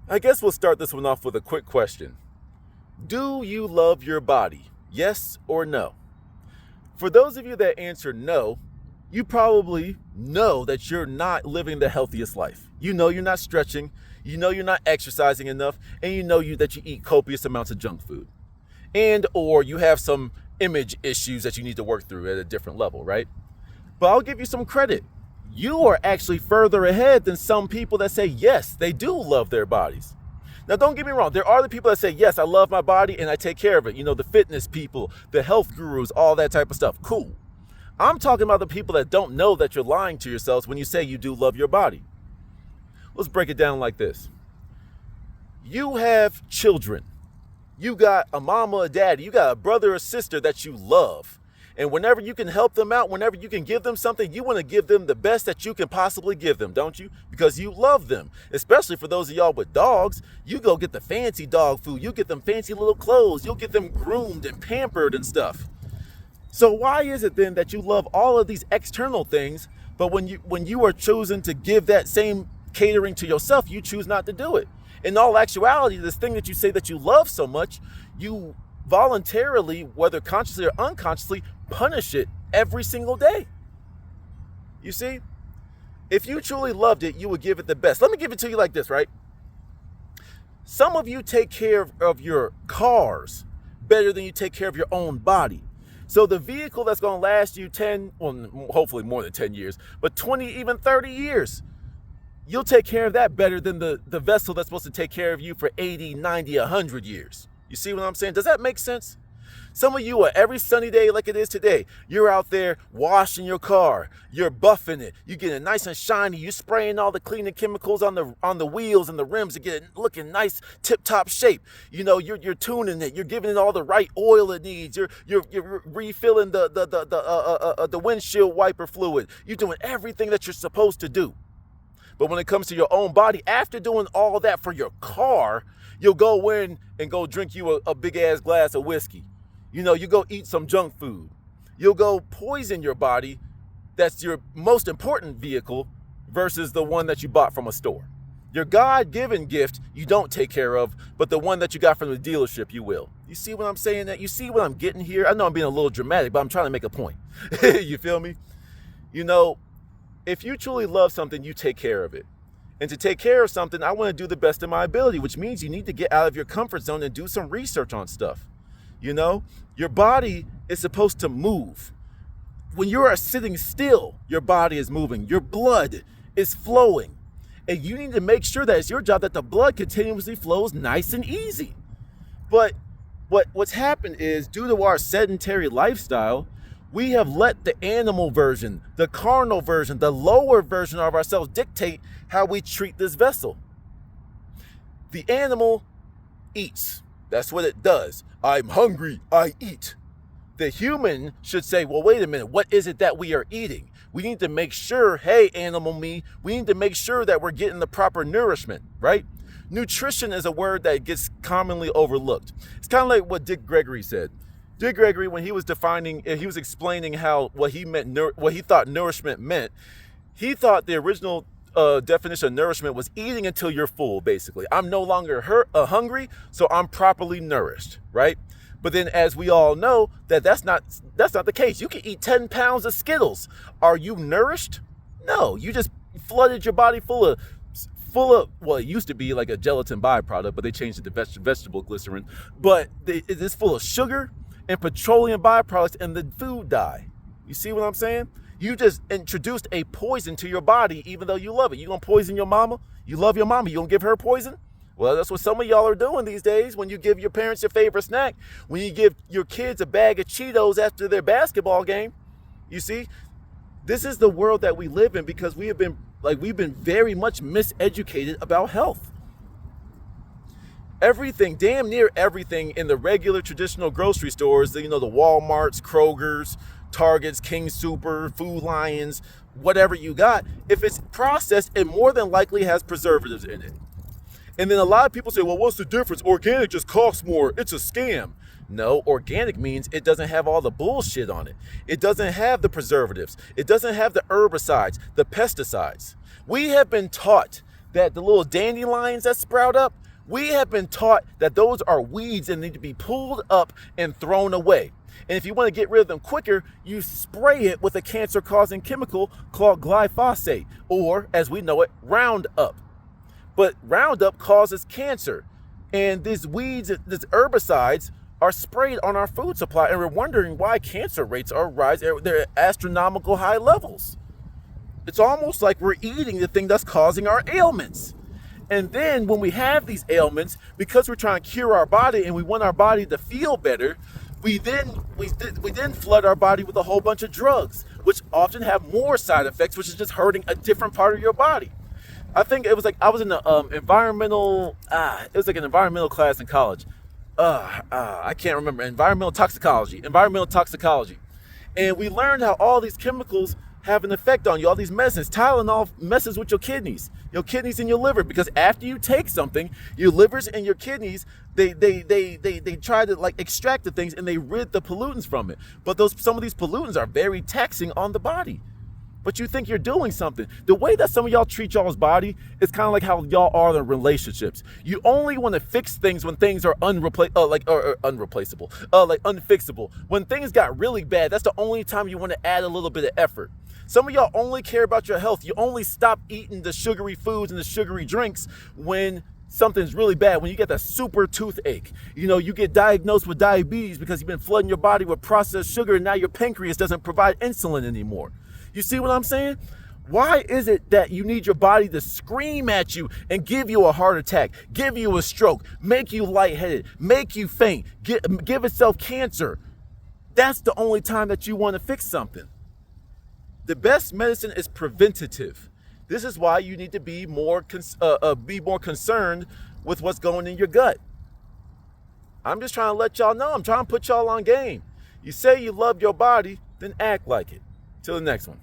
I guess we'll start this one off with a quick question. Do you love your body? Yes or no? For those of you that answer no, you probably know that you're not living the healthiest life. You know you're not stretching, you know you're not exercising enough, and you know that you eat copious amounts of junk food. And or you have some image issues that you need to work through at a different level, right? But I'll give you some credit. You are actually further ahead than some people that say yes, they do love their bodies. Now, don't get me wrong. There are the people that say, yes, I love my body and I take care of it. You know, the fitness people, the health gurus, all that type of stuff. Cool. I'm talking about the people that don't know that you're lying to yourselves when you say you do love your body. Let's break it down like this. You have children. You got a mama or daddy. You got a brother or sister that you love. And whenever you can help them out, whenever you can give them something, you want to give them the best that you can possibly give them, don't you? Because you love them. Especially for those of y'all with dogs, you go get the fancy dog food. You get them fancy little clothes. You'll get them groomed and pampered and stuff. So why is it then that you love all of these external things, but when you are choosing to give that same catering to yourself, you choose not to do it? In all actuality, this thing that you say that you love so much, you voluntarily, whether consciously or unconsciously, punish it every single day. You see, if you truly loved it, you would give it the best. Let me give it to you like this, right? Some of you take care of your cars better than you take care of your own body. So the vehicle that's going to last you 10, well, hopefully more than 10 years, but 20, even 30 years, you'll take care of that better than the vessel that's supposed to take care of you for 80, 90, 100 years. You see what I'm saying? Does that make sense? Some of you are every sunny day like it is today. You're out there washing your car. You're buffing it. You get it nice and shiny. You're spraying all the cleaning chemicals on the wheels and the rims to get it looking nice, tip-top shape. You know, you're tuning it. You're giving it all the right oil it needs. You're refilling the windshield wiper fluid. You're doing everything that you're supposed to do. But when it comes to your own body, after doing all that for your car, you'll go in and go drink you a big-ass glass of whiskey. You know, you go eat some junk food. You'll go poison your body. That's your most important vehicle versus the one that you bought from a store. Your God-given gift you don't take care of, but the one that you got from the dealership you will. You see what I'm saying? That you see what I'm getting here? I know I'm being a little dramatic, but I'm trying to make a point. You feel me? You know, if you truly love something, you take care of it. And to take care of something, I want to do the best of my ability, which means you need to get out of your comfort zone and do some research on stuff. You know, your body is supposed to move. When you are sitting still, your body is moving. Your blood is flowing. And you need to make sure that it's your job that the blood continuously flows nice and easy. But what's happened is, due to our sedentary lifestyle, we have let the animal version, the carnal version, the lower version of ourselves dictate how we treat this vessel. The animal eats. That's what it does. I'm hungry, I eat. The human should say, well, wait a minute, what is it that we are eating? We need to make sure, hey, animal me, we need to make sure that we're getting the proper nourishment, right? Nutrition is a word that gets commonly overlooked. It's kind of like what Dick Gregory said. Dick Gregory, when he was explaining what he thought nourishment meant, he thought the original definition of nourishment was eating until you're full, basically. I'm no longer hungry, so I'm properly nourished, right? But then, as we all know, that's not the case. You can eat 10 pounds of Skittles. Are you nourished? No, you just flooded your body full of, well, it used to be like a gelatin byproduct, but they changed it to vegetable glycerin. But it is full of sugar and petroleum byproducts, and the food dye. You see what I'm saying? You just introduced a poison to your body, even though you love it. You gonna poison your mama? You love your mama, you gonna give her poison? Well, that's what some of y'all are doing these days. When you give your parents your favorite snack, when you give your kids a bag of Cheetos after their basketball game, you see, this is the world that we live in because we've been very much miseducated about health. Everything, damn near everything in the regular traditional grocery stores, you know, the Walmarts, Kroger's, Targets, King Super, Food Lions, whatever you got, if it's processed, it more than likely has preservatives in it. And then a lot of people say, well, what's the difference? Organic just costs more. It's a scam. No, organic means it doesn't have all the bullshit on it. It doesn't have the preservatives. It doesn't have the herbicides, the pesticides. We have been taught that the little dandelions that sprout up, we have been taught that those are weeds and need to be pulled up and thrown away. And if you want to get rid of them quicker, you spray it with a cancer-causing chemical called glyphosate, or as we know it, Roundup. But Roundup causes cancer. And these weeds, these herbicides, are sprayed on our food supply, and we're wondering why cancer rates are rising. They're at astronomical high levels. It's almost like we're eating the thing that's causing our ailments. And then when we have these ailments, because we're trying to cure our body and we want our body to feel better, we then flood our body with a whole bunch of drugs, which often have more side effects, which is just hurting a different part of your body. I think it was like I was in an environmental class in college. I can't remember. Environmental toxicology. And we learned how all these chemicals have an effect on you, all these medicines. Tylenol messes with your kidneys and your liver, because after you take something, your livers and your kidneys, they try to like extract the things and they rid the pollutants from it. But some of these pollutants are very taxing on the body. But you think you're doing something. The way that some of y'all treat y'all's body is kind of like how y'all are in relationships. You only want to fix things when things are unfixable. When things got really bad, that's the only time you want to add a little bit of effort. Some of y'all only care about your health. You only stop eating the sugary foods and the sugary drinks when something's really bad, when you get that super toothache. You get diagnosed with diabetes because you've been flooding your body with processed sugar, and now your pancreas doesn't provide insulin anymore. You see what I'm saying? Why is it that you need your body to scream at you and give you a heart attack, give you a stroke, make you lightheaded, make you faint, give itself cancer? That's the only time that you want to fix something. The best medicine is preventative. This is why you need to be more concerned with what's going in your gut. I'm just trying to let y'all know. I'm trying to put y'all on game. You say you love your body, then act like it. Till the next one.